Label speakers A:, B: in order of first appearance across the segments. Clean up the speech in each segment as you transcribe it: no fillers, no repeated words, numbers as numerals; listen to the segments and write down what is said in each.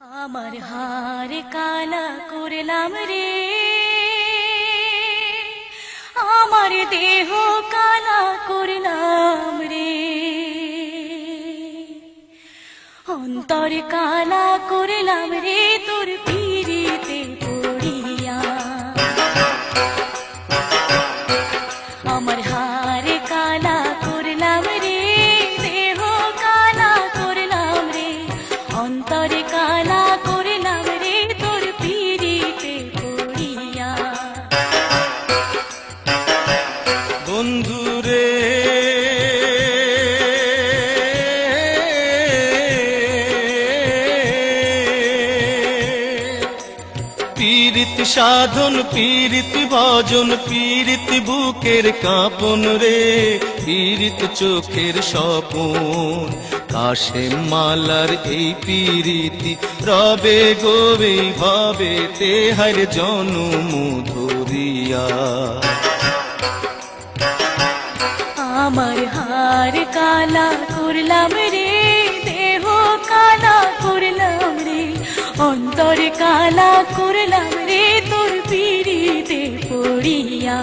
A: আমার হার কালা করলাম রে, আমার দেহ কালা করলাম রে, অন্তর কালা করলাম রে তোর পিরিতে পড়িয়া। আমার হার কালা করলাম রে, দেহ কালা করলাম রে, অন্তর কালা করলাম রে তোর পিরিতে পড়িয়া।
B: বন্ধুরে পীড়িত সাধন পীড়িত ভজন পীড়িত বুকের কাঁপন রে, পীড়িত চোখের স্বপন কাশেম মালার এই পীড়িতি রবে গোবে ভাবে তেহার জনম ধরিয়া।
A: আমার হার কালা করলাম রে, দেহ কালা করলাম রে, অন্তর কালা করলাম রে তোর পিরিতে পড়িয়া।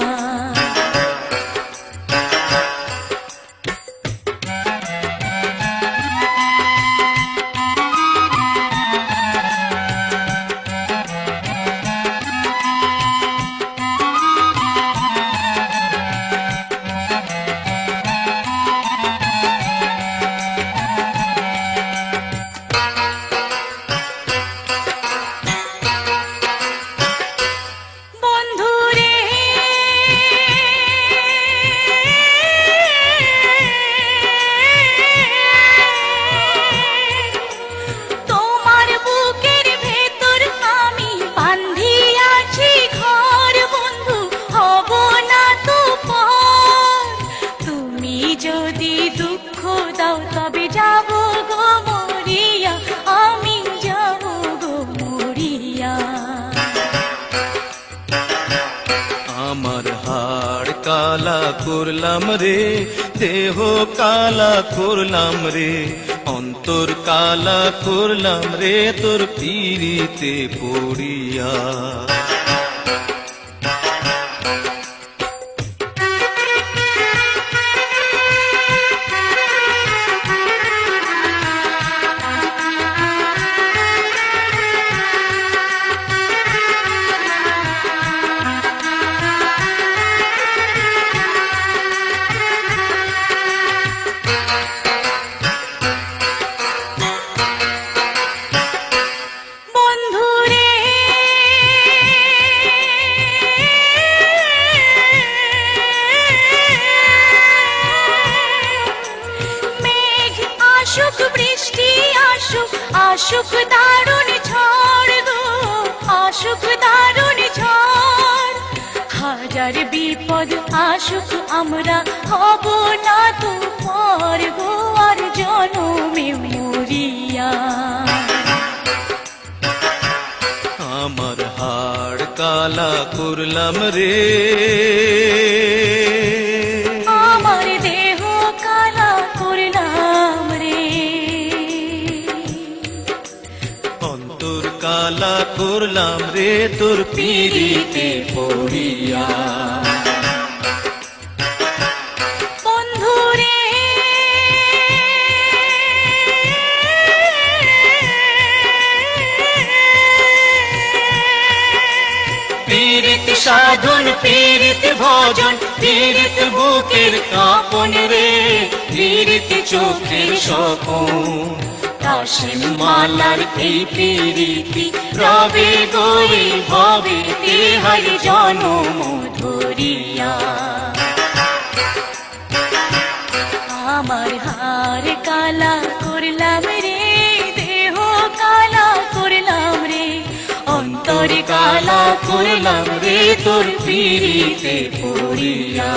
A: যদি দুঃখ দাও তবে যাব গো মরিয়া, আমি যাব গো মরিয়া।
B: আমার হাড় কালা করলাম রে, দেহ কালা করলাম রে, অন্তর কালা করলাম রে তোর পিরিতে পড়িয়া।
A: বৃষ্টি আসুক, আসুক দারুণ ঝড় গো, আসুক দারুণ ঝড়, হাজার বিপদ আসুক আমরা হব না তো পর গো আর জনমে মরিয়া।
B: আমার হাড় কালা করলাম রে,
A: আমার দেহ কালা করলাম রে,
B: অন্তর কালা করলাম রে তোর পিরিতে পড়িয়া।
A: বন্ধুরে
B: পীড়িত সাধন পীড়িত ভজন পীড়িত বুকের কাঁপন রে, পীড়িত চোখের স্বপন কাশেম মালার এই পীড়িতি রবে গোরে ভবে তেহার জনম ধরিয়া।
A: আমার হার কালা করলাম রে, দেহ কালা করলাম রে, অন্তর
B: কালা করলাম রে তোর পিরিতে পড়িয়া।